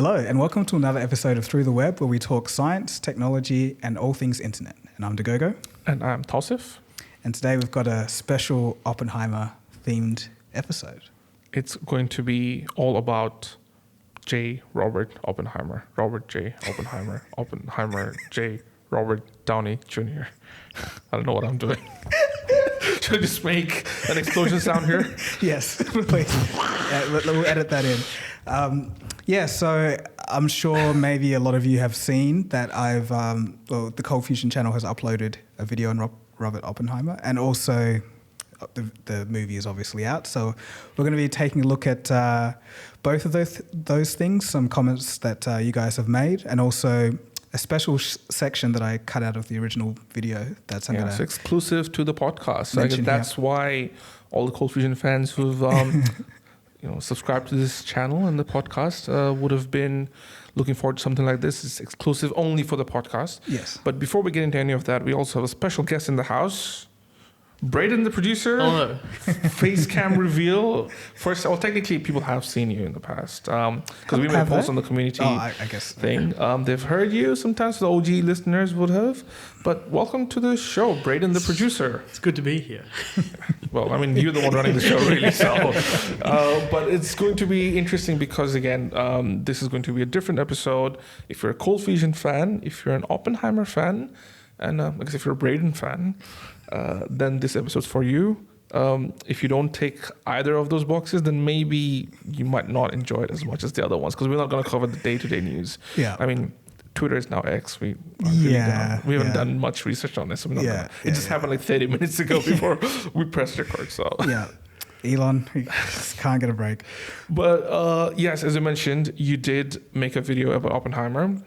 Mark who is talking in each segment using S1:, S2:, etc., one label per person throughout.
S1: Hello, and welcome to another episode of Through the Web, where we talk science, technology, and all things internet. And I'm Dagogo.
S2: And I'm Tawsif.
S1: And today we've got a special Oppenheimer-themed episode.
S2: It's going to be all about J. Robert Oppenheimer. Robert J. Oppenheimer. Oppenheimer J. Robert Downey Jr. I don't know what I'm doing. Should I just make an explosion sound here?
S1: Yes, please. We'll edit that in. So I'm sure maybe a lot of you have seen that the ColdFusion channel has uploaded a video on Robert Oppenheimer, and also the movie is obviously out. So we're going to be taking a look at both of those things, some comments that you guys have made, and also a special section that I cut out of the original video.
S2: It's exclusive to the podcast. I guess that's why all the ColdFusion fans who've subscribed to this channel and the podcast would have been looking forward to something like this. It's exclusive only for the podcast.
S1: Yes.
S2: But before we get into any of that, we also have a special guest in the house. Brayden the Producer.
S3: Hello.
S2: Face cam reveal. First, technically people have seen you in the past because we made a post on the community
S1: I guess
S2: thing. They've heard you. Sometimes the OG listeners would have. But welcome to the show, Brayden the Producer.
S3: It's good to be here.
S2: Well, I mean, you're the one running the show, really. So, but it's going to be interesting because, again, this is going to be a different episode. If you're a ColdFusion fan, if you're an Oppenheimer fan, and I guess if you're a Brayden fan, then this episode's for you. If you don't take either of those boxes, then maybe you might not enjoy it as much as the other ones, because we're not going to cover the day-to-day news.
S1: Yeah.
S2: I mean, Twitter is now X. We haven't done much research on this. It just happened like 30 minutes ago before we pressed record. So
S1: Elon, he just can't get a break.
S2: But yes, as I mentioned, you did make a video about Oppenheimer.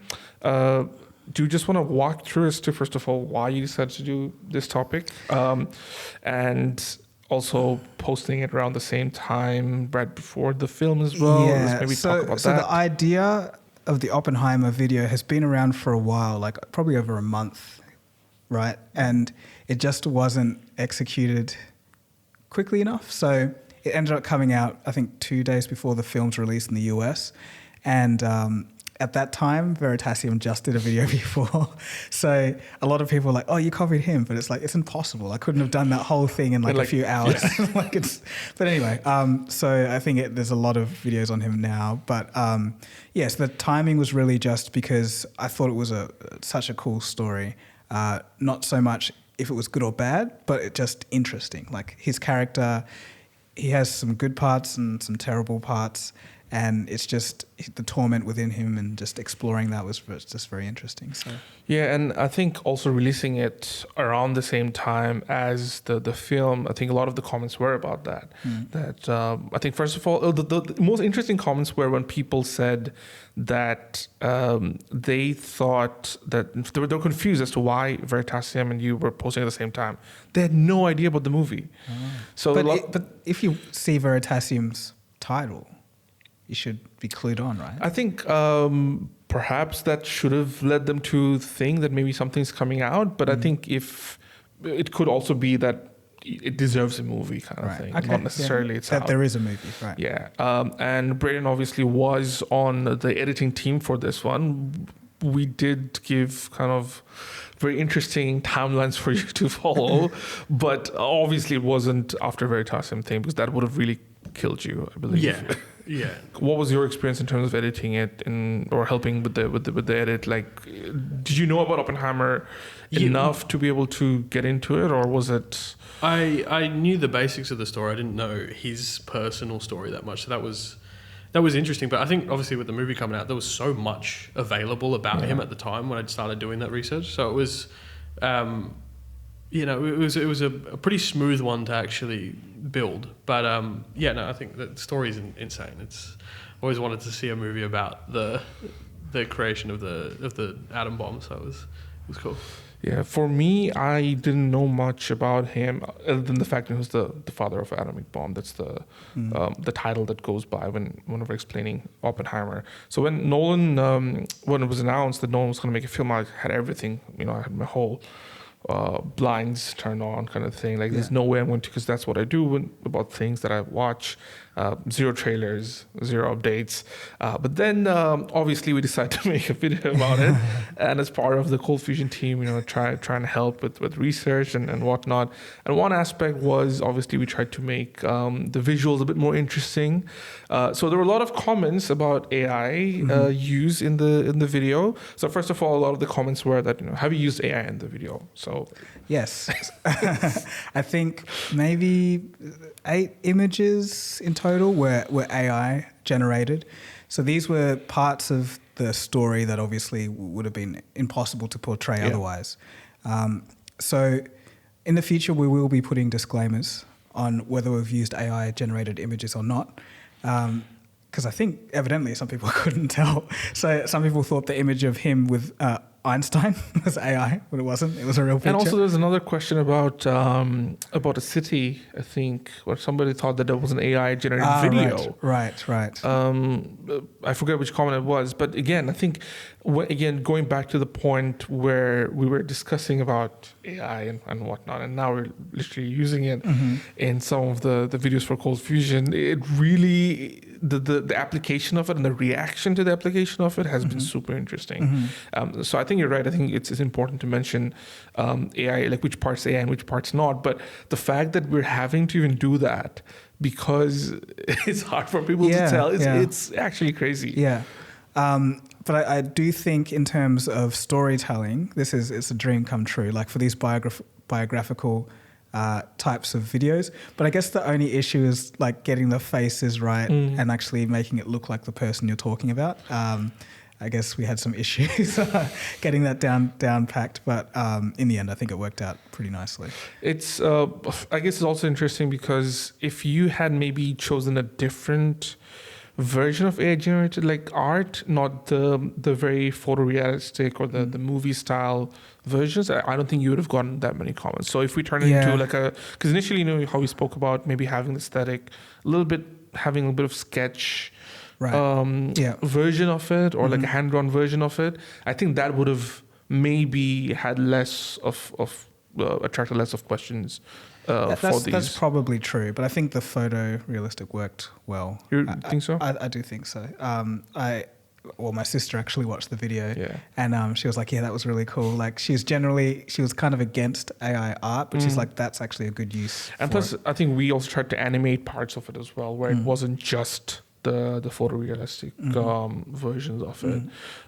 S2: Do you just want to walk through as to, first of all, why you decided to do this topic, and also posting it around the same time, right before the film as well?
S1: Yeah.
S2: Maybe talk about that.
S1: So the idea of the Oppenheimer video has been around for a while, like probably over a month, right? And it just wasn't executed quickly enough. So it ended up coming out, I think, 2 days before the film's released in the US. And at that time, Veritasium just did a video before. So a lot of people were like, oh, you copied him. But it's like, it's impossible. I couldn't have done that whole thing in a few hours.
S2: Yeah.
S1: But anyway, so I think there's a lot of videos on him now. But yes, the timing was really just because I thought it was such a cool story. Not so much if it was good or bad, but it just interesting. Like his character, he has some good parts and some terrible parts. And it's just the torment within him, and just exploring that was just very interesting. So
S2: yeah, and I think also releasing it around the same time as the film, I think a lot of the comments were about that. That I think, first of all, the most interesting comments were when people said that they thought that they were confused as to why Veritasium and you were posting at the same time. They had no idea about the movie.
S1: Oh.
S2: So,
S1: but if you see Veritasium's title, you should be clued on, right?
S2: I think perhaps that should have led them to think that maybe something's coming out. But I think if it could also be that it deserves a movie kind of thing, not necessarily it's
S1: that
S2: out.
S1: There is a movie, right?
S2: Yeah, and Brayden obviously was on the editing team for this one. We did give kind of very interesting timelines for you to follow, but obviously it wasn't after Veritasium thing, because that would have really killed you, I believe.
S3: Yeah.
S2: What was your experience in terms of editing it or helping with the edit? Like, did you know about Oppenheimer enough to be able to get into it, or was it?
S3: I knew the basics of the story. I didn't know his personal story that much. So that was interesting. But I think obviously with the movie coming out, there was so much available about him at the time when I'd started doing that research. So it was, it was a pretty smooth one to actually build. But I think the story is insane. It's always wanted to see a movie about the creation of the atom bomb. So it was cool.
S2: Yeah, for me, I didn't know much about him other than the fact that he was the father of an atomic bomb. That's the title that goes by whenever explaining Oppenheimer. So when Nolan, when it was announced that Nolan was going to make a film, I had everything. I had my whole blinds turned on kind of thing. Like, there's no way I'm going to, because that's what I do about things that I watch. zero trailers, zero updates. But then obviously we decided to make a video about it, and as part of the ColdFusion team, trying to help with research and whatnot. And one aspect was obviously we tried to make the visuals a bit more interesting. So there were a lot of comments about AI use in the video. So first of all, a lot of the comments were that have you used AI in the video? So
S1: yes, I think maybe 8 images in total were AI generated. So these were parts of the story that obviously would have been impossible to portray otherwise. So in the future, we will be putting disclaimers on whether we've used AI generated images or not. Because I think evidently some people couldn't tell. So some people thought the image of him with Einstein was AI, but it wasn't. It was a real picture.
S2: And also there's another question about a city, I think, where somebody thought that there was an AI generated video.
S1: Right.
S2: I forget which comment it was, but again, I think, going back to the point where we were discussing about AI and whatnot, and now we're literally using it in some of the videos for ColdFusion, it really, the application of it and the reaction to the application of it has been super interesting. So I think you're right. I think it's important to mention AI, like which part's AI and which part's not. But the fact that we're having to even do that because it's hard for people to tell, it's actually crazy.
S1: Yeah. But I do think in terms of storytelling, it's a dream come true, like for these biographical types of videos. But I guess the only issue is like getting the faces right and actually making it look like the person you're talking about. I guess we had some issues getting that down packed, but in the end, I think it worked out pretty nicely.
S2: It's, I guess it's also interesting because if you had maybe chosen a different version of AI generated like art, not the very photorealistic or the movie style versions, I don't think you would have gotten that many comments. So if we turn it into like because initially, how we spoke about maybe having the aesthetic, having a bit of sketch version of it, or like a hand-drawn version of it, I think that would have maybe had less of attracted less of questions for these.
S1: That's probably true, but I think the photorealistic worked well.
S2: You think so?
S1: I do think so. My sister actually watched the video, and she was like, "Yeah, that was really cool." Like, she was kind of against AI art, but she's like, "That's actually a good use."
S2: And plus, I think we also tried to animate parts of it as well, where it wasn't just the photorealistic versions of it.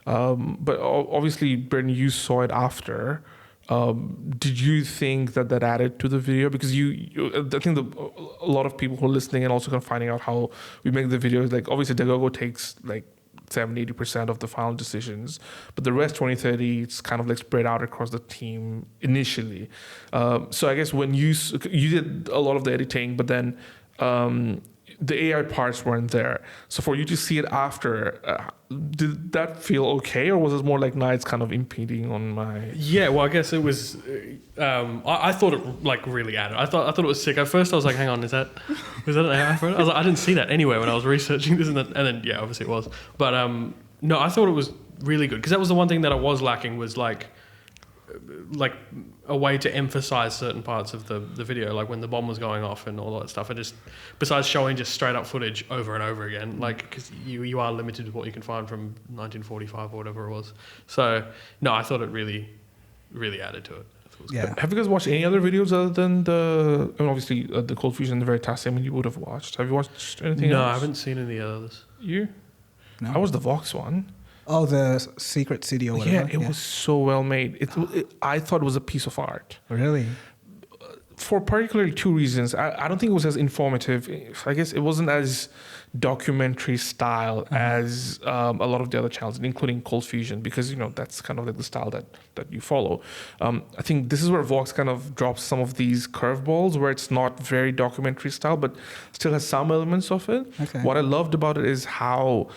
S2: But obviously, Brayden, you saw it after. Did you think that added to the video? Because I think a lot of people who are listening and also kind of finding out how we make the videos, like obviously Dagogo takes like 70-80% of the final decisions, but the rest 20-30, it's kind of like spread out across the team initially. So I guess when you did a lot of the editing, but then the AI parts weren't there. So for you to see it after, did that feel okay, or was it more like, it's kind of impeding on my? Yeah,
S3: well, I guess it was. I thought it like really added. I thought it was sick. At first, I was like, "Hang on, was that an AI photo?" I was like, I didn't see that anywhere when I was researching this, and then obviously it was. But no, I thought it was really good because that was the one thing that I was lacking was like a way to emphasize certain parts of the video, like when the bomb was going off and all that stuff. And just besides showing just straight up footage over and over again, like because you are limited to what you can find from 1945 or whatever it was. So no, I thought it really, really added to it.
S2: Yeah. Have you guys watched any other videos other than obviously the ColdFusion and the Veritas? I mean, you would have watched. Have you watched anything else?
S3: No, I haven't seen any others.
S2: You?
S1: No.
S2: I was the Vox one.
S1: Oh, the Secret City or whatever.
S2: Yeah, it was so well made. I thought it was a piece of art.
S1: Really?
S2: For particularly two reasons. I don't think it was as informative. I guess it wasn't as documentary style as a lot of the other channels, including ColdFusion, because that's kind of like the style that you follow. I think this is where Vox kind of drops some of these curveballs, where it's not very documentary style, but still has some elements of it.
S1: Okay.
S2: What I loved about it is how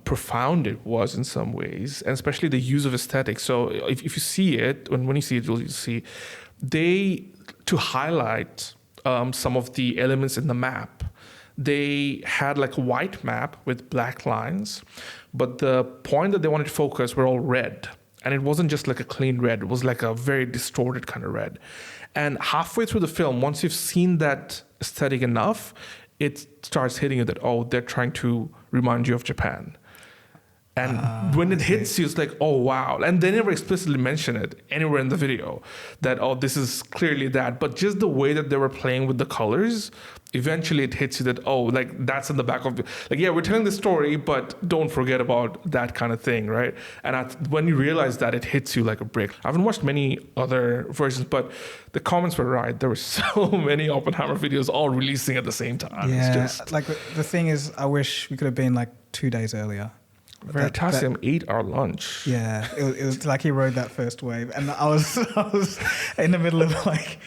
S2: profound it was in some ways, and especially the use of aesthetics. So if you see it, when you see it, you'll see to highlight some of the elements in the map, they had like a white map with black lines, but the point that they wanted to focus were all red. And it wasn't just like a clean red, it was like a very distorted kind of red. And halfway through the film, once you've seen that aesthetic enough, it starts hitting you that, oh, they're trying to remind you of Japan. And when it hits you, it's like, oh, wow. And they never explicitly mention it anywhere in the video that, oh, this is clearly that. But just the way that they were playing with the colors, eventually it hits you that, oh, like that's in the back of, like, yeah, we're telling the story, but don't forget about that kind of thing, right? And when you realize that, it hits you like a brick. I haven't watched many other versions, but the comments were right. There were so many Oppenheimer videos all releasing at the same time.
S1: Yeah,
S2: It's just,
S1: like the thing is, I wish we could have been like 2 days earlier.
S2: Veritasium ate our lunch.
S1: Yeah, it was like he rode that first wave, and I was in the middle of like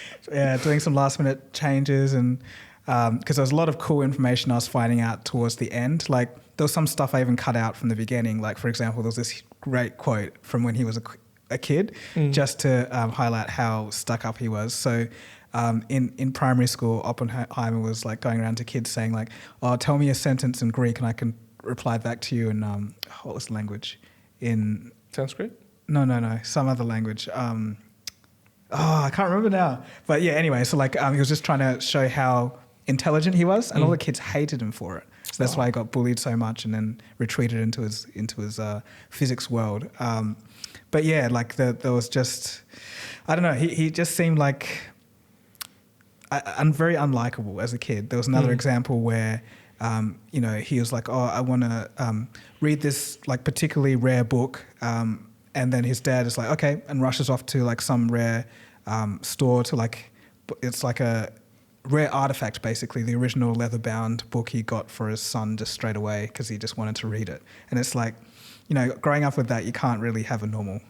S1: doing some last minute changes, and because there was a lot of cool information I was finding out towards the end. Like there was some stuff I even cut out from the beginning. Like for example, there was this great quote from when he was a kid, just to highlight how stuck up he was. So. In primary school, Oppenheimer was like going around to kids saying like, "Oh, tell me a sentence in Greek, and I can reply back to you in what was the language? In
S2: Sanskrit?
S1: No, some other language. I can't remember now. But yeah, anyway, so like he was just trying to show how intelligent he was, and all the kids hated him for it. So that's why he got bullied so much, and then retreated into his physics world. But yeah, like there was just, I don't know. He just seemed like. Very unlikable as a kid. There was another example where, he was like, "Oh, I want to read this like particularly rare book," and then his dad is like, "Okay," and rushes off to like some rare store to like, it's like a rare artifact, basically the original leather-bound book he got for his son just straight away because he just wanted to read it. And it's like, growing up with that, you can't really have a normal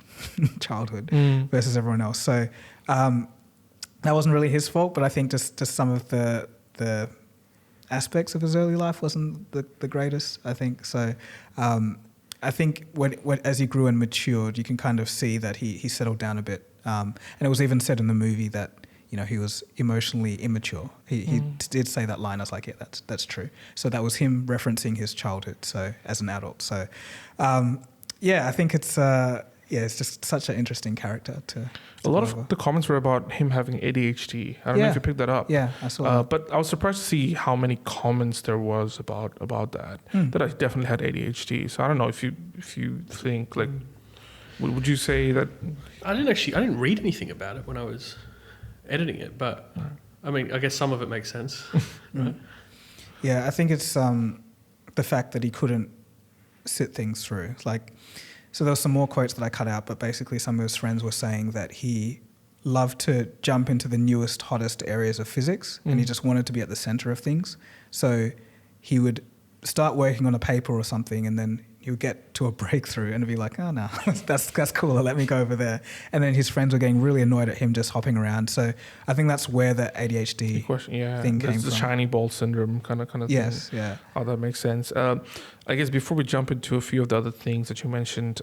S1: childhood versus everyone else. So. That wasn't really his fault, but I think just some of the aspects of his early life wasn't the greatest, I think. So I think when as he grew and matured, you can kind of see that he settled down a bit. And it was even said in the movie that, he was emotionally immature. He did say that line. I was like, yeah, that's true. So that was him referencing his childhood, so as an adult. So I think it's... it's just such an interesting character to
S2: a lot of the comments were about him having ADHD. I don't know if you picked that up.
S1: Yeah, I saw that.
S2: But I was surprised to see how many comments there was about that. That I definitely had ADHD. So I don't know if you think like, would you say that?
S3: I didn't read anything about it when I was editing it, but I mean, I guess some of it makes sense. Right?
S1: Yeah, I think it's the fact that he couldn't sit things through, like. So there were some more quotes that I cut out, but basically some of his friends were saying that he loved to jump into the newest, hottest areas of physics, and he just wanted to be at the center of things. So he would start working on a paper or something, and then he would get to a breakthrough and be like, "Oh no, that's cool. Let me go over there." And then his friends were getting really annoyed at him just hopping around. So I think that's where the ADHD thing came from.
S2: The shiny ball syndrome kind of thing.
S1: Yes, yeah.
S2: Oh, that makes sense. I guess before we jump into a few of the other things that you mentioned,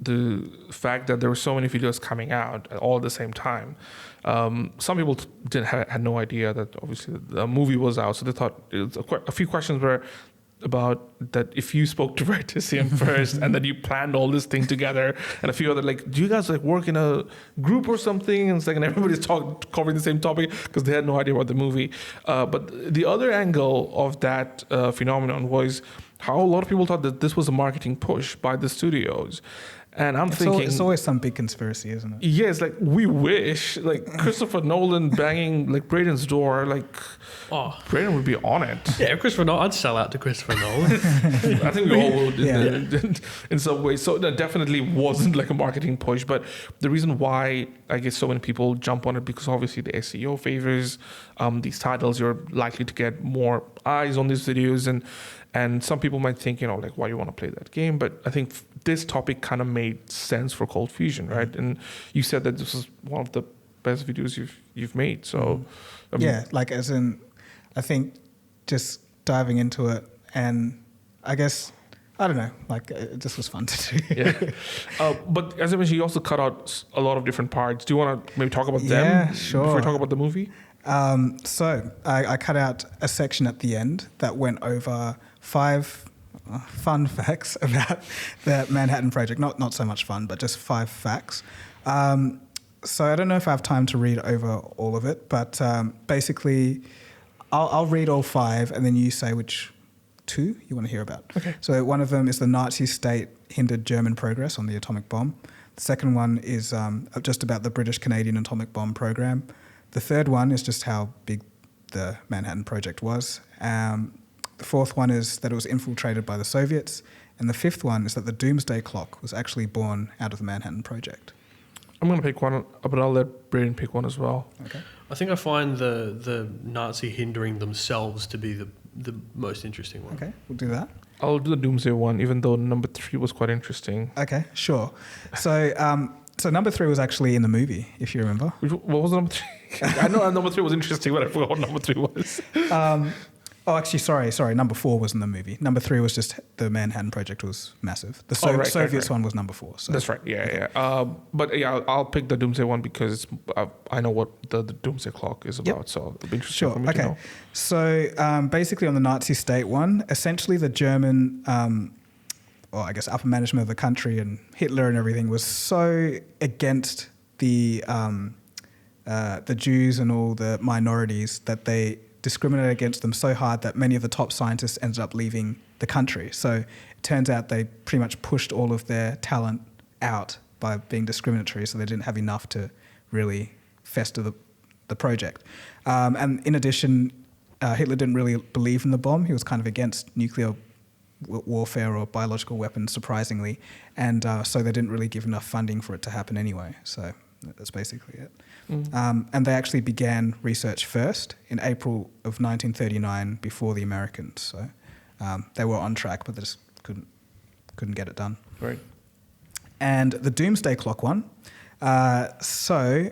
S2: the fact that there were so many videos coming out all at the same time. Some people had no idea that obviously the movie was out, so they thought a few questions were about that if you spoke to Veritasium first and then you planned all this thing together, and a few other like, do you guys like work in a group or something? And it's like, and everybody's covering the same topic because they had no idea about the movie. But the other angle of that phenomenon was how a lot of people thought that this was a marketing push by the studios. And I'm thinking...
S1: It's always some big conspiracy, isn't it?
S2: Yeah, it's like, we wish, like, Christopher Nolan banging, like, Brayden's door, like, Brayden would be on it.
S3: Yeah, Christopher Nolan, I'd sell out to Christopher Nolan.
S2: I think we all would in some way. So that definitely wasn't, like, a marketing push. But the reason why I guess so many people jump on it, because obviously the SEO favors these titles. You're likely to get more eyes on these videos, and some people might think, like, why do you want to play that game? But I think this topic kind of made sense for ColdFusion, right? And you said that this was one of the best videos you've made. So
S1: like as in, I think just diving into it, and I guess, I don't know, like it just was fun to do.
S2: Yeah. But as I mentioned, you also cut out a lot of different parts. Do you want to maybe talk about them?
S1: Yeah, sure.
S2: Before we talk about the movie?
S1: So I cut out a section at the end that went over 5 fun facts about the Manhattan Project. Not so much fun, but just 5 facts. So I don't know if I have time to read over all of it, but basically I'll read all 5, and then you say which 2 you want to hear about.
S2: Okay.
S1: So one of them is the Nazi state hindered German progress on the atomic bomb. The second one is just about the British-Canadian atomic bomb program. The third one is just how big the Manhattan Project was. The fourth one is that it was infiltrated by the Soviets. And the fifth one is that the Doomsday Clock was actually born out of the Manhattan Project.
S2: I'm going to pick one, but I'll let Brayden pick one as well.
S1: Okay.
S3: I think I find the Nazi hindering themselves to be the most interesting one.
S1: Okay, we'll do that.
S2: I'll do the Doomsday one, even though number 3 was quite interesting.
S1: Okay, sure. So so number 3 was actually in the movie, if you remember.
S2: What was number 3? I know number 3 was interesting, but I forgot what number 3 was.
S1: Actually, sorry. Number 4 was in the movie. Number 3 was just the Manhattan Project was massive. The Soviets one was number 4. So.
S2: That's right. Yeah. But yeah, I'll pick the Doomsday one because I know what the Doomsday Clock is about. Yep. So it'll be interesting for me to know.
S1: So basically on the Nazi state one, essentially the German, I guess upper management of the country and Hitler and everything was so against the Jews and all the minorities that they discriminated against them so hard that many of the top scientists ended up leaving the country. So it turns out they pretty much pushed all of their talent out by being discriminatory, so they didn't have enough to really fester the project. And in addition, Hitler didn't really believe in the bomb. He was kind of against nuclear warfare or biological weapons, surprisingly. And so they didn't really give enough funding for it to happen anyway. So that's basically it. And they actually began research first in April of 1939 before the Americans. So they were on track, but they just couldn't get it done.
S2: Right.
S1: And the Doomsday Clock one. So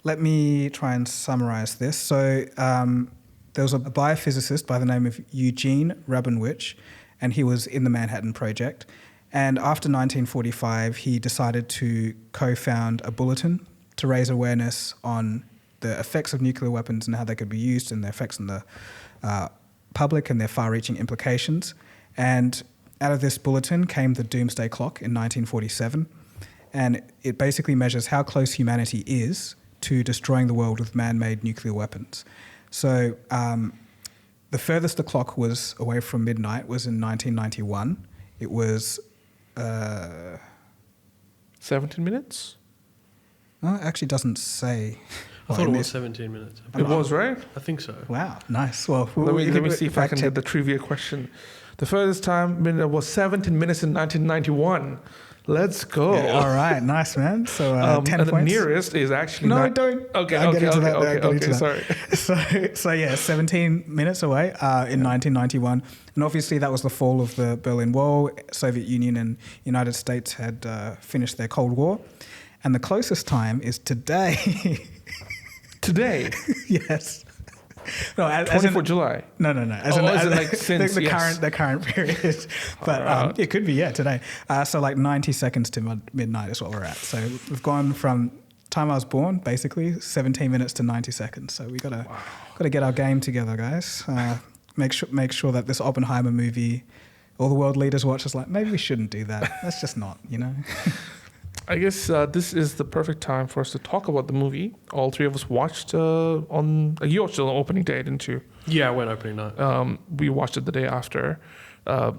S1: let me try and summarize this. So there was a biophysicist by the name of Eugene Rabinowitz, and he was in the Manhattan Project. And after 1945, he decided to co-found a bulletin to raise awareness on the effects of nuclear weapons and how they could be used and their effects on the public and their far-reaching implications. And out of this bulletin came the Doomsday Clock in 1947. And it basically measures how close humanity is to destroying the world with man-made nuclear weapons. So the furthest the clock was away from midnight was in 1991. It was
S2: 17 minutes?
S1: No, it actually doesn't say.
S3: I thought it was 17 minutes.
S2: It was, right?
S3: I think so.
S1: Wow, nice. Well,
S2: let me see if I can get the trivia question. The furthest time minute was 17 minutes in 1991. Let's go.
S1: Yeah, all right, nice, man. So 10
S2: and
S1: points.
S2: The nearest is actually...
S1: No, don't.
S2: Okay, sorry.
S1: So yeah, 17 minutes away in 1991. And obviously that was the fall of the Berlin Wall. Soviet Union and United States had finished their Cold War. And the closest time is today.
S2: Today?
S1: Yes. No,
S2: 24 July.
S1: No. As
S2: since
S1: the current period. But it could be, today. So like 90 seconds to midnight is what we're at. So we've gone from time I was born, basically, 17 minutes to 90 seconds. So we gotta get our game together, guys. Make sure that this Oppenheimer movie, all the world leaders watch, is like, maybe we shouldn't do that. Let's just not,
S2: I guess this is the perfect time for us to talk about the movie. All three of us watched you watched it on opening day, didn't you?
S3: Yeah, I went opening night.
S2: We watched it the day after.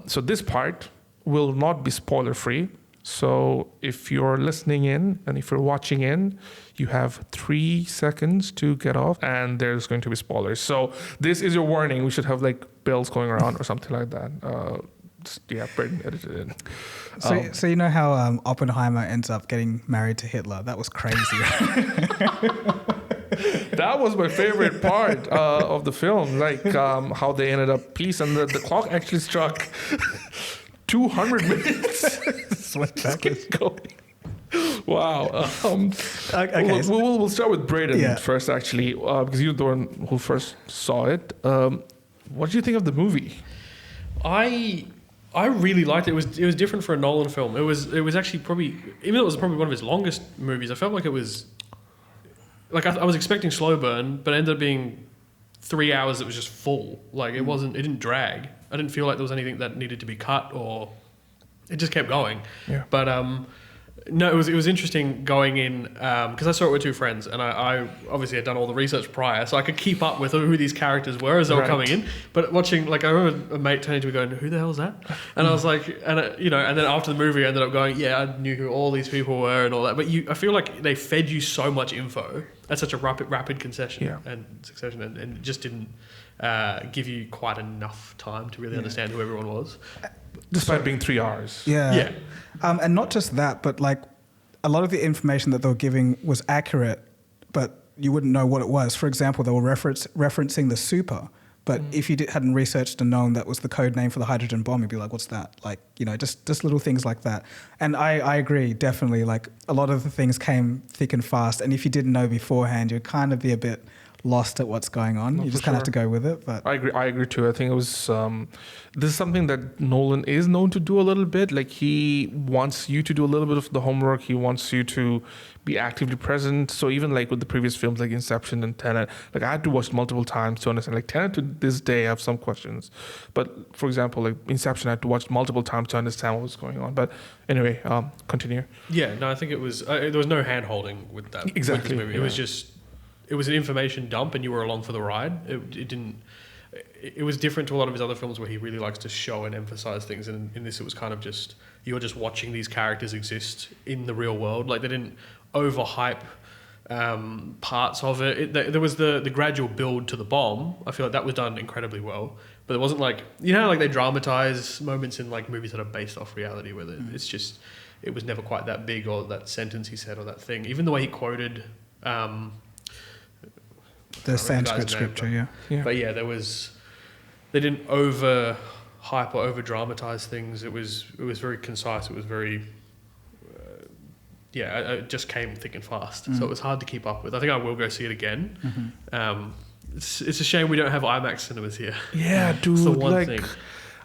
S2: So this part will not be spoiler free. So if you're listening in and if you're watching in, you have 3 seconds to get off and there's going to be spoilers. So this is your warning. We should have like bells going around or something like that. Brayden edited it.
S1: So you know how Oppenheimer ends up getting married to Hitler? That was crazy.
S2: That was my favorite part of the film, like how they ended up peace, and the clock actually struck 200 minutes. Just keep going. Wow. Okay. We'll start with Brayden first, actually, because you're the one who first saw it. What did you think of the movie?
S3: I really liked it. It was different for a Nolan film. It was actually probably, even though it was probably one of his longest movies, I felt like it was, like I was expecting slow burn, but it ended up being 3 hours that was just full. Like it didn't drag. I didn't feel like there was anything that needed to be cut or it just kept going.
S2: Yeah.
S3: But No, it was interesting going in because I saw it with two friends, and I obviously had done all the research prior, so I could keep up with who these characters were as they were coming in. But watching, like, I remember a mate turning to me going, "Who the hell is that?" And I was like, and then after the movie, I ended up going, "Yeah, I knew who all these people were and all that." But I feel like they fed you so much info at such a rapid succession and just didn't give you quite enough time to really understand who everyone was.
S2: Despite being 3 hours.
S1: Yeah. And not just that, but like a lot of the information that they were giving was accurate, but you wouldn't know what it was. For example, they were referencing the super, but if you hadn't researched and known that was the code name for the hydrogen bomb, you'd be like, what's that? Like, just little things like that. And I agree, definitely. Like a lot of the things came thick and fast. And if you didn't know beforehand, you'd kind of be a bit lost at what's going on. You just kind of have to go with it. But
S2: I agree too. I think it was this is something that Nolan is known to do a little bit. Like he wants you to do a little bit of the homework. He wants you to be actively present. So even like with the previous films like Inception and Tenet, like I had to watch multiple times to understand. Like Tenet to this day I have some questions, but for example like Inception I had to watch multiple times to understand what was going on. But anyway, continue.
S3: Yeah, no, I think it was there was no hand holding with that.
S2: Exactly.
S3: With this movie. It was an information dump, and you were along for the ride. It didn't. It was different to a lot of his other films where he really likes to show and emphasize things. And in this, it was kind of just you're just watching these characters exist in the real world. Like they didn't overhype parts of it. There was the gradual build to the bomb. I feel like that was done incredibly well. But it wasn't like how like they dramatize moments in like movies that are based off reality, where it's just it was never quite that big, or that sentence he said or that thing. Even the way he quoted.
S1: The Sanskrit scripture, yeah.
S3: But yeah, they didn't over hype or over dramatize things. It was very concise. It was very, it just came thick and fast. So it was hard to keep up with. I think I will go see it again. It's a shame we don't have IMAX cinemas here.
S2: Yeah, dude.
S3: It's the one thing.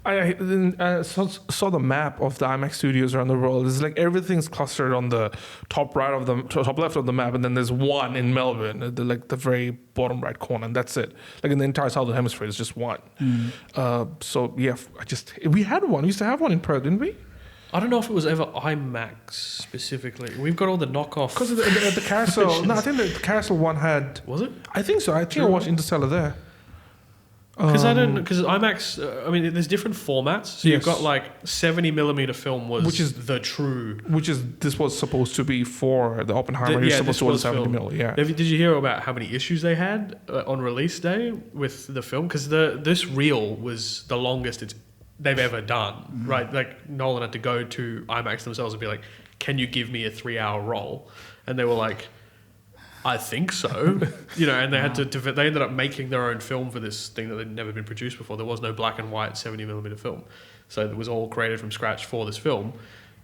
S2: I saw the map of the IMAX studios around the world. It's like everything's clustered on the top left of the map, and then there's one in Melbourne, at the very bottom right corner, and that's it. Like in the entire southern hemisphere, there's just one. So yeah, we had one. We used to have one in Perth, didn't we?
S3: I don't know if it was ever IMAX specifically. We've got all the knockoff.
S2: Because the Carousel. No, I think the Carousel one had.
S3: Was it?
S2: I think so. I think I watched Interstellar there.
S3: Because IMAX, I mean, there's different formats. So you've got like 70mm film which is the true.
S2: This was supposed to be for the Oppenheimer. You're supposed to watch 70mm. Yeah.
S3: Did you hear about how many issues they had on release day with the film? Because this reel was the longest they've ever done. Right? Like Nolan had to go to IMAX themselves and be like, "Can you give me a 3-hour roll?" And they were like, I think so, and they had to. They ended up making their own film for this thing that had never been produced before. There was no black and white 70mm film, so it was all created from scratch for this film.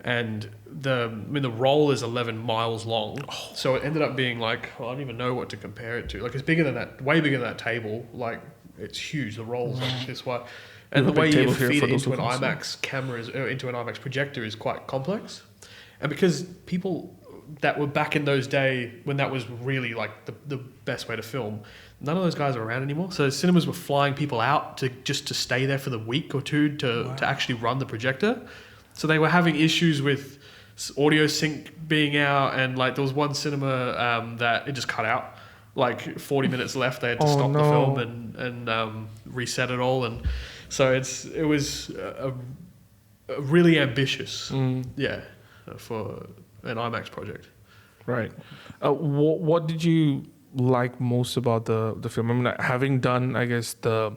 S3: And the roll is 11 miles long, so it ended up being like I don't even know what to compare it to. Like it's bigger than that, way bigger than that table. Like it's huge. The roll's like this wide, and the way you feed it into an IMAX camera into an IMAX projector is quite complex. And because people that were back in those days when that was really like the best way to film, none of those guys are around anymore. So cinemas were flying people out to stay there for the week or two to actually run the projector. So they were having issues with audio sync being out, and like there was one cinema that it just cut out. Like 40 minutes left, they had to stop the film and reset it all. And so it was a really ambitious, for an IMAX project.
S2: Right. What did you like most about the film? I mean, having done, I guess, the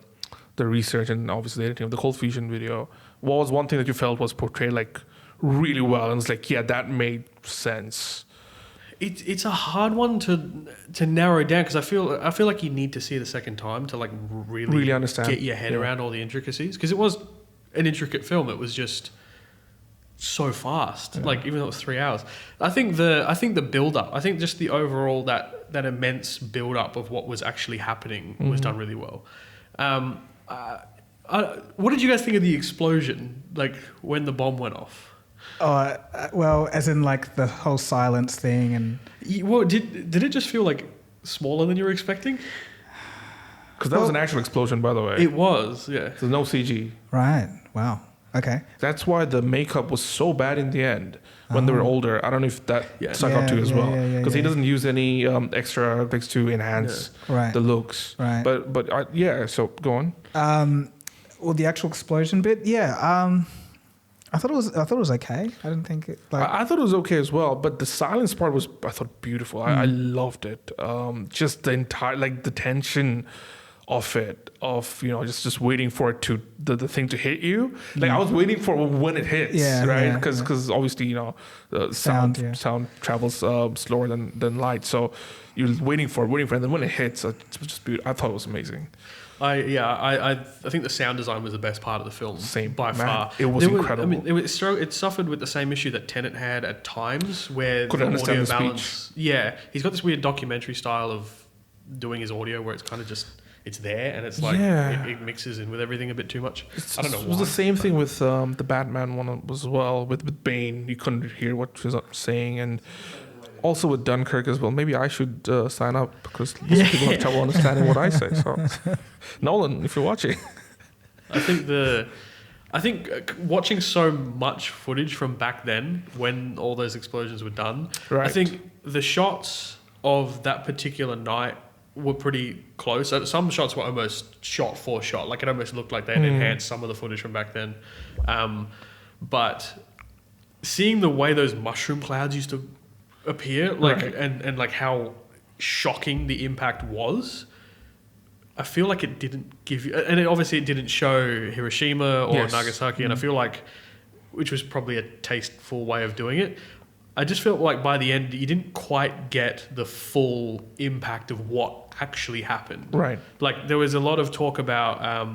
S2: research and obviously the editing of the ColdFusion video, what was one thing that you felt was portrayed like really well and it's like, yeah, that made sense?
S3: It's a hard one to narrow down because I feel like you need to see it a second time to like really
S2: understand,
S3: get your head around all the intricacies, because it was an intricate film. It was just so fast, like even though it was 3 hours. I think the build up, I think just the overall that immense build up of what was actually happening was done really well. What did you guys think of the explosion, like when the bomb went off?
S1: Well, as in like the whole silence thing, and
S3: well, did it just feel like smaller than you were expecting?
S2: Because that was an actual explosion, by the way.
S3: It was, yeah.
S2: There's no CG.
S1: Right. Wow. Okay.
S2: That's why the makeup was so bad in the end. when they were older. I don't know if that stuck out to you as well, because he doesn't use any extra effects to enhance the looks.
S1: Right.
S2: But so go on.
S1: Well, the actual explosion bit, I thought it was okay. I didn't think it.
S2: I thought it was okay as well, but the silence part was, I thought, beautiful. I loved it. Just the entire, like, the tension of it, just waiting for it to the thing to hit you. Like, I was waiting for when it hits, right? Because obviously, sound travels slower than light, so you're waiting for it, and then when it hits, it was just beautiful. I thought it was amazing.
S3: I think the sound design was the best part of the film. By far.
S2: It was incredible.
S3: It suffered with the same issue that Tenet had at times, where
S2: couldn't
S3: the audio balance.
S2: Speech.
S3: Yeah, he's got this weird documentary style of doing his audio where it's kind of just it's there and it's like it mixes in with everything a bit too much. I don't know. It was
S2: the same thing with the Batman one as well with Bane. You couldn't hear what he was saying, and also with Dunkirk as well. Maybe I should sign up because people have trouble understanding what I say. So, Nolan, if you're watching,
S3: I think watching so much footage from back then when all those explosions were done, I think the shots of that particular night were pretty close. Some shots were almost shot for shot. Like, it almost looked like they had enhanced some of the footage from back then. But seeing the way those mushroom clouds used to appear, and like how shocking the impact was, I feel like it didn't give you, and it didn't show Hiroshima or Nagasaki, and I feel like, which was probably a tasteful way of doing it, I just felt like by the end you didn't quite get the full impact of what actually happened. Right. Like, there was a lot of talk about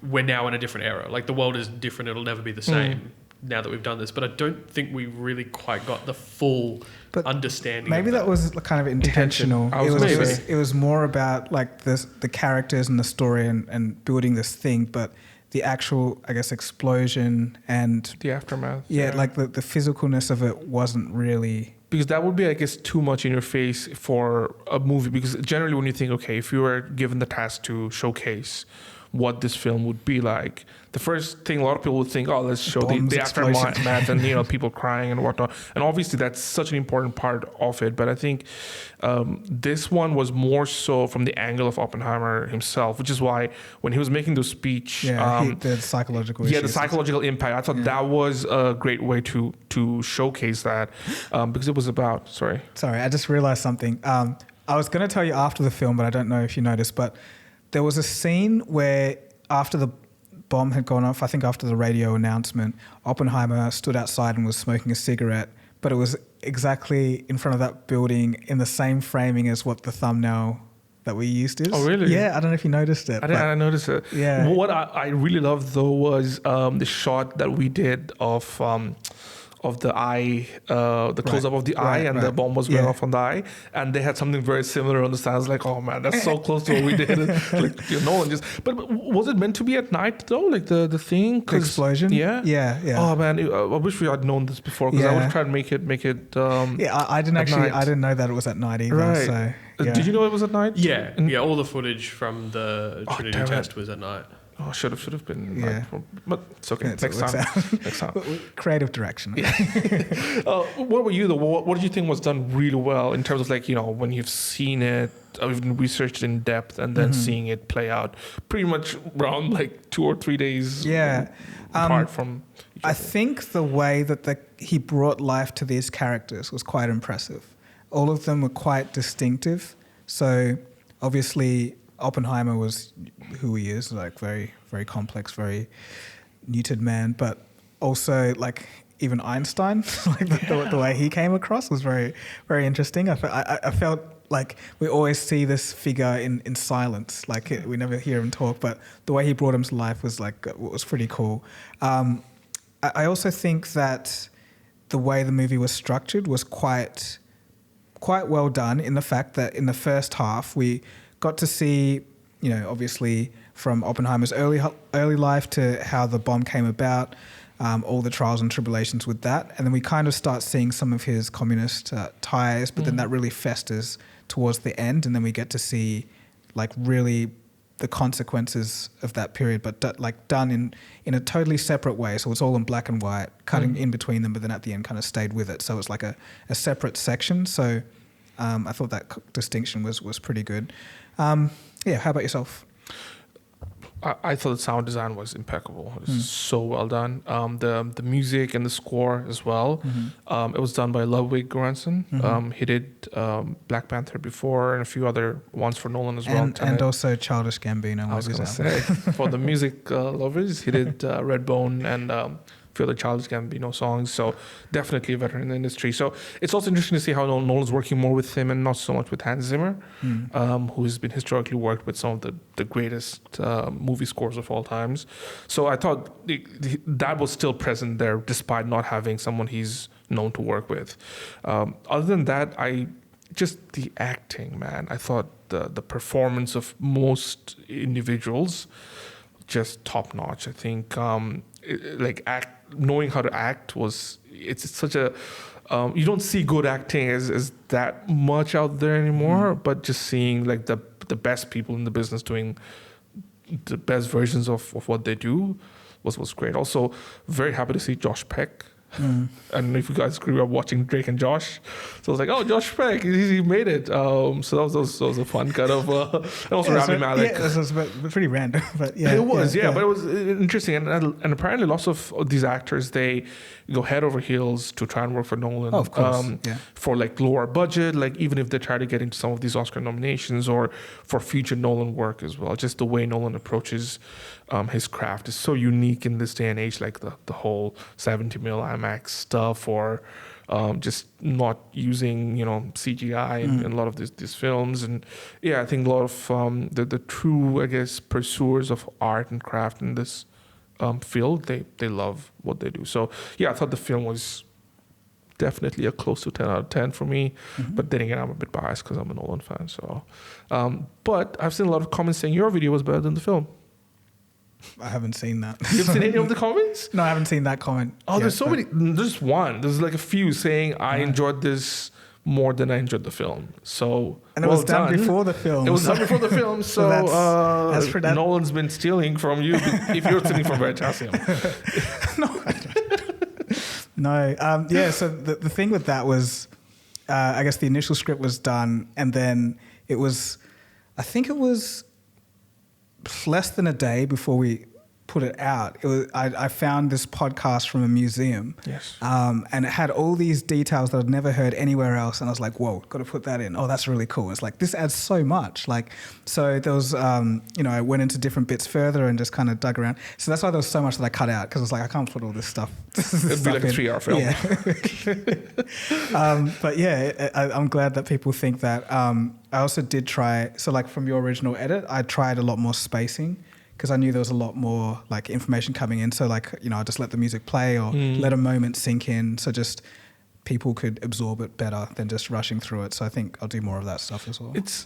S3: we're now in a different era. Like, the world is different, it'll never be the same now that we've done this, but I don't think we really quite got the full understanding.
S1: Maybe that was kind of intentional. It was more about like the characters and the story and building this thing, but the actual, I guess, explosion and
S2: the aftermath.
S1: Like the physicalness of it wasn't really.
S2: Because that would be, I guess, too much in your face for a movie. Because generally when you think, okay, if you were given the task to showcase what this film would be like, the first thing a lot of people would think, let's show the aftermath and people crying and whatnot. And obviously that's such an important part of it. But I think this one was more so from the angle of Oppenheimer himself, which is why when he was making the speech,
S1: the psychological issues.
S2: The psychological impact. I thought that was a great way to showcase that, because it was about. Sorry,
S1: I just realized something. I was going to tell you after the film, but I don't know if you noticed, but there was a scene where after the bomb had gone off, I think after the radio announcement, Oppenheimer stood outside and was smoking a cigarette, but it was exactly in front of that building in the same framing as what the thumbnail that we used is.
S2: Oh, really?
S1: Yeah, I don't know if you noticed it.
S2: I didn't notice it.
S1: Yeah.
S2: What I really loved, though, was the shot that we did of the eye, the close-up of the eye, and the bomb was going off on the eye, and they had something very similar on the side. I was like, oh man, that's so close to what we did. Like, Nolan just. But was it meant to be at night though? Like the thing?
S1: The explosion? Yeah.
S2: Oh man, I wish we had known this before, because I would try to make it.
S1: I didn't know that it was at night either.
S2: Right.
S1: So,
S2: did you know it was at night?
S3: Yeah. All the footage from the Trinity test was at night.
S2: Oh, should have been. But it's okay. Next time.
S1: Creative direction.
S2: What about you though? What did you think was done really well in terms of, like, when you've seen it, you've researched it in depth, and then seeing it play out pretty much around like 2 or 3 days apart from each other?
S1: I think the way that he brought life to these characters was quite impressive. All of them were quite distinctive. So obviously Oppenheimer was who he is, like very, very complex, very neutered man, but also like even Einstein, like the way he came across was very, very interesting. I felt like we always see this figure in silence, like we never hear him talk, but the way he brought him to life was pretty cool. I also think that the way the movie was structured was quite well done, in the fact that in the first half we got to see, obviously from Oppenheimer's early life to how the bomb came about, all the trials and tribulations with that. And then we kind of start seeing some of his communist ties, but then that really festers towards the end. And then we get to see like really the consequences of that period, but done in a totally separate way. So it's all in black and white, cutting in between them, but then at the end kind of stayed with it. So it's like a separate section. So I thought that distinction was pretty good. Yeah, how about yourself?
S2: I thought the sound design was impeccable. It was so well done. The music and the score as well. It was done by Ludwig Göransson. He did Black Panther before and a few other ones for Nolan as well.
S1: And also Childish Gambino.
S2: I was going to say, for the music lovers, he did Redbone and a few other Childish Gambino songs. So definitely a veteran in the industry. So it's also interesting to see how Nolan's working more with him and not so much with Hans Zimmer, who's been historically worked with some of the greatest movie scores of all times. So I thought that was still present there despite not having someone he's known to work with. Other than that, just the acting, man. I thought the performance of most individuals just top notch. I think knowing how to act it's such a you don't see good acting as that much out there anymore, but just seeing like the best people in the business doing the best versions of what they do was great. Also very happy to see Josh Peck. I don't know if you guys grew up watching Drake and Josh, so I was like, oh, Josh Peck, he made it. So that was a fun kind of, and also Rami Malek.
S1: Yeah, it was pretty random, but yeah.
S2: It was, but it was interesting, and apparently lots of these actors, they go head over heels to try and work for Nolan.
S1: Oh, of course,
S2: for like lower budget, like even if they try to get into some of these Oscar nominations or for future Nolan work as well. Just the way Nolan approaches his craft is so unique in this day and age, like the whole 70 mil IMAX stuff, or just not using CGI in a lot of these films. And yeah, I think a lot of the true, I guess, pursuers of art and craft in this field, they love what they do. So yeah, I thought the film was definitely a close to 10 out of 10 for me. But then again, I'm a bit biased because I'm a Nolan fan. So, but I've seen a lot of comments saying your video was better than the film.
S1: I haven't seen that.
S2: You've seen any of the comments?
S1: No, I haven't seen that comment.
S2: Oh, there's so many. There's one. There's like a few saying I enjoyed this more than I enjoyed the film. So
S1: and it was done before the film.
S2: It was done before the film. So
S1: that's for that.
S2: Nolan's been stealing from you if you're stealing from Veritasium.
S1: No. Yeah. So the thing with that was, I guess the initial script was done, and then it was, I think it was less than a day before we put it out. I found this podcast from a museum.
S2: Yes.
S1: And it had all these details that I'd never heard anywhere else. And I was like, whoa, got to put that in. Oh, that's really cool. It's like, this adds so much. Like, so there was, I went into different bits further and just kind of dug around. So that's why there was so much that I cut out, because I was like, I can't put all this stuff.
S2: It'd be like a 3-hour film.
S1: Yeah. But yeah, I'm glad that people think that. I also did try, so like from your original edit, I tried a lot more spacing, because I knew there was a lot more like information coming in. So like, I just let the music play or let a moment sink in. So just people could absorb it better than just rushing through it. So I think I'll do more of that stuff as well.
S2: It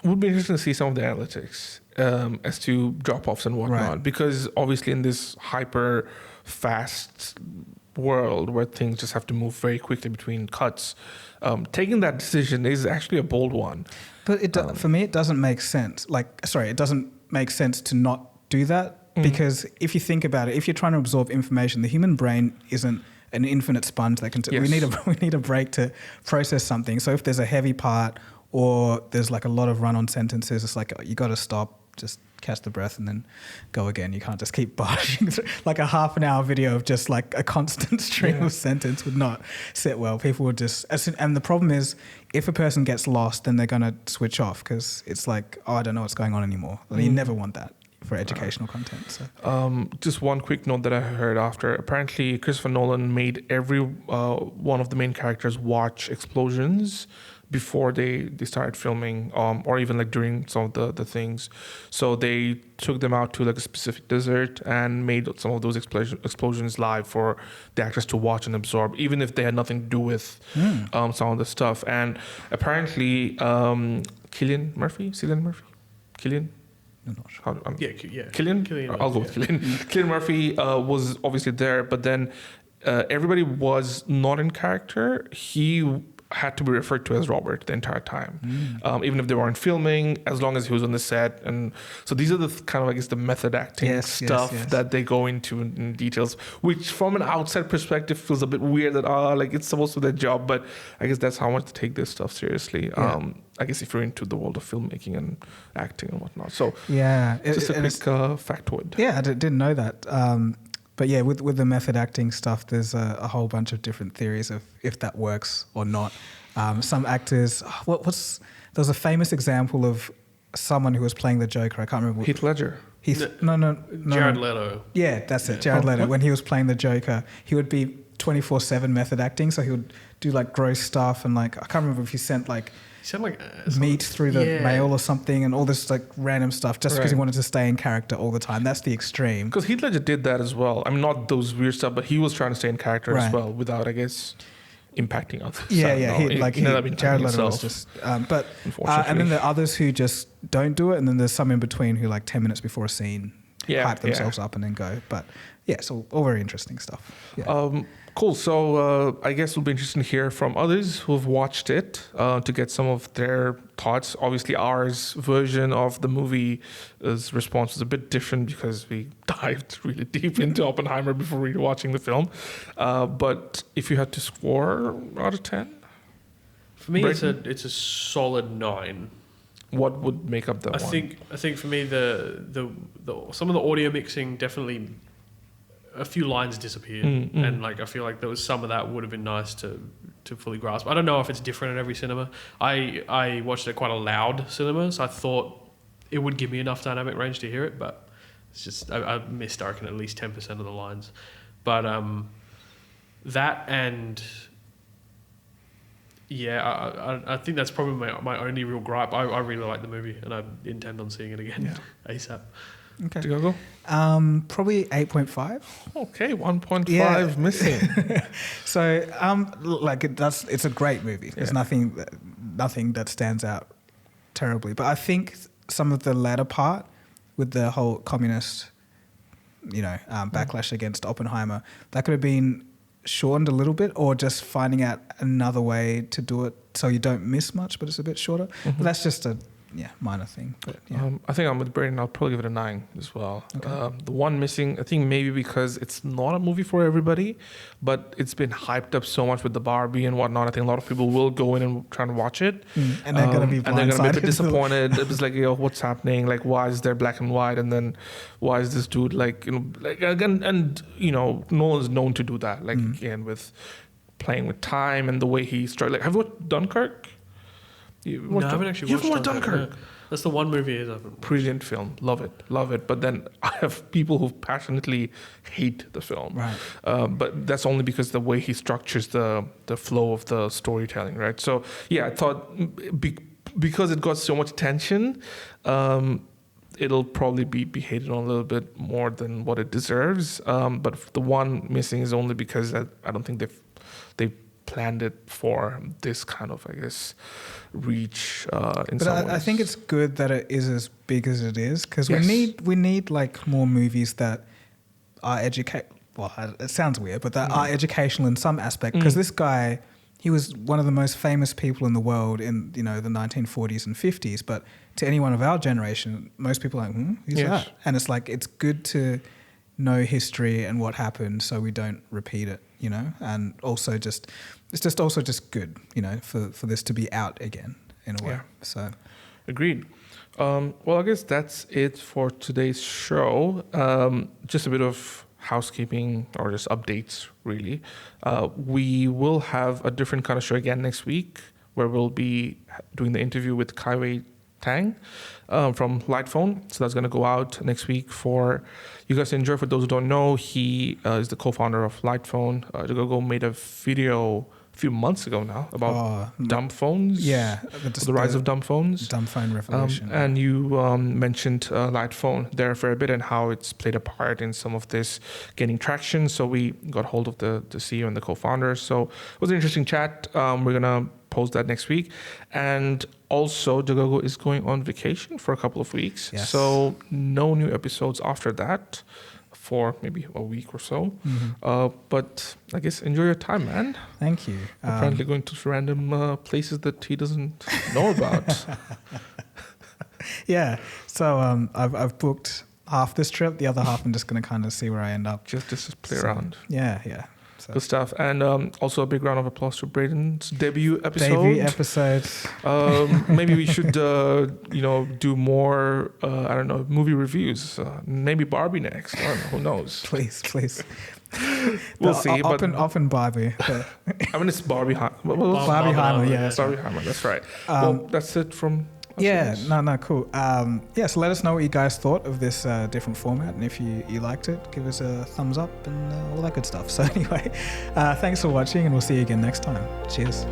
S2: would be interesting to see some of the analytics as to drop-offs and whatnot. Right. Because obviously in this hyper fast world where things just have to move very quickly between cuts, taking that decision is actually a bold one.
S1: But for me, it doesn't make sense. It doesn't make sense to not do that, because if you think about it, if you're trying to absorb information, the human brain isn't an infinite sponge that can.
S2: Yes.
S1: We need a break to process something. So if there's a heavy part or there's like a lot of run-on sentences, it's like you got to stop, just catch the breath and then go again. You can't just keep barging through. Like a half an hour video of just like a constant stream of sentence would not sit well. People would just, and the problem is, if a person gets lost, then they're going to switch off, because it's like, oh, I don't know what's going on anymore. You never want that for educational content. So.
S2: Just one quick note that I heard after. Apparently, Christopher Nolan made every one of the main characters watch explosions before they started filming, or even like during some of the things. So they took them out to like a specific desert and made some of those explosions live for the actors to watch and absorb, even if they had nothing to do with some of the stuff. And apparently, Cillian Murphy? Cillian? Cillian? I'll go with Cillian. Cillian Murphy was obviously there, but then everybody was not in character. He had to be referred to as Robert the entire time, even if they weren't filming, as long as he was on the set. And so these are the kind of, I guess, the method acting stuff that they go into in details, which from an outside perspective feels a bit weird that, like it's supposed to be their job, but I guess that's how much to take this stuff seriously. I guess if you're into the world of filmmaking and acting and whatnot. So just a quick factoid.
S1: Yeah, I didn't know that. But yeah, with the method acting stuff, there's a whole bunch of different theories of if that works or not. Some actors, there's a famous example of someone who was playing the Joker. I can't remember.
S2: Heath Ledger.
S3: No. Jared Leto.
S1: Yeah, that's it. Jared Leto. When he was playing the Joker, he would be 24/7 method acting. So he would do like gross stuff and like, I can't remember if he sent like meat through the mail or something and all this like random stuff just because he wanted to stay in character all the time. That's the extreme.
S2: Because Heath Ledger did that as well. I mean, not those weird stuff, but he was trying to stay in character as well without, I guess, impacting others.
S1: Jared Leto was just... and then there are others who just don't do it, and then there's some in between who like 10 minutes before a scene hype themselves up and then go. But yeah, it's all very interesting stuff. Yeah.
S2: Cool. So I guess it'll be interesting to hear from others who've watched it to get some of their thoughts. Obviously, ours version of the movie's response was a bit different because we dived really deep into Oppenheimer before watching the film. But if you had to score out of 10?
S3: For me, Brayden? it's a solid 9.
S2: What would make up the one?
S3: I think for me, the some of the audio mixing definitely... a few lines disappeared, and like I feel like there was some of that would have been nice to fully grasp. I don't know if it's different at every cinema. I watched it at quite a loud cinema, so I thought it would give me enough dynamic range to hear it, but it's just I missed, I reckon, at least 10% of the lines. But that and I think that's probably my only real gripe. I really like the movie, and I intend on seeing it again ASAP.
S2: Okay. Dagogo?
S1: Probably 8.5.
S2: Okay, 1.5 missing.
S1: So, it's a great movie. There's nothing that stands out terribly. But I think some of the latter part with the whole communist, backlash against Oppenheimer, that could have been shortened a little bit, or just finding out another way to do it so you don't miss much, but it's a bit shorter. But that's just a minor thing. But,
S2: I think I'm with Brayden. I'll probably give it a 9 as well. Okay. The one missing, I think maybe because it's not a movie for everybody, but it's been hyped up so much with the Barbie and whatnot. I think a lot of people will go in and try and watch it.
S1: And they're going to be blindsided.
S2: And they're going to be a bit disappointed. It was like, what's happening? Like, why is there black and white? And then why is this dude again, and Nolan's known to do that. Like, again, with playing with time and the way he started. Like, have you watched Dunkirk?
S3: I haven't actually watched Dunkirk. That's the one movie I haven't.
S2: Brilliant film, love it. But then I have people who passionately hate the film,
S1: right?
S2: But that's only because the way he structures the flow of the storytelling, right? So I thought because it got so much attention, it'll probably be hated on a little bit more than what it deserves. But the one missing is only because I don't think they planned it for this kind of, I guess, reach in some ways.
S1: I think it's good that it is as big as it is, because we need like more movies that are it sounds weird, but that are educational in some aspect, because this guy, he was one of the most famous people in the world in the 1940s and 50s, but to anyone of our generation, most people are like, who's that? And it's like, it's good to know history and what happened so we don't repeat it, and also it's just also just good, for this to be out again in a way. Yeah. So,
S2: agreed. Well, I guess that's it for today's show. Just a bit of housekeeping or just updates, really. We will have a different kind of show again next week, where we'll be doing the interview with Kaiwei Tang from Lightphone. So that's going to go out next week for you guys to enjoy. For those who don't know, he is the co-founder of Lightphone. Dagogo made a video a few months ago now about dumb phones.
S1: Yeah.
S2: The rise of dumb phones.
S1: Dumb phone revolution.
S2: And you mentioned Lightphone there for a bit and how it's played a part in some of this gaining traction. So we got hold of the CEO and the co-founder. So it was an interesting chat. We're going to post that next week. And also, Dagogo is going on vacation for a couple of weeks. Yes. So no new episodes after that. for maybe a week or so. But I guess enjoy your time, man.
S1: Thank you.
S2: Apparently going to random places that he doesn't know about.
S1: Yeah. So I've booked half this trip. The other half I'm just going to kind of see where I end up.
S2: Just play around.
S1: Yeah. So.
S2: Good stuff. And also a big round of applause to Brayden's debut episode. Maybe we should, do more, movie reviews. Maybe Barbie next. I don't know. Who knows?
S1: Please.
S2: We'll see.
S1: Often Barbie.
S2: I mean, it's Barbie.
S1: Barbieheimer, yeah.
S2: Barbieheimer, that's right. Well, that's it from...
S1: Yeah, no, cool. So let us know what you guys thought of this different format, and if you liked it, give us a thumbs up and all that good stuff. So anyway, thanks for watching, and we'll see you again next time. Cheers.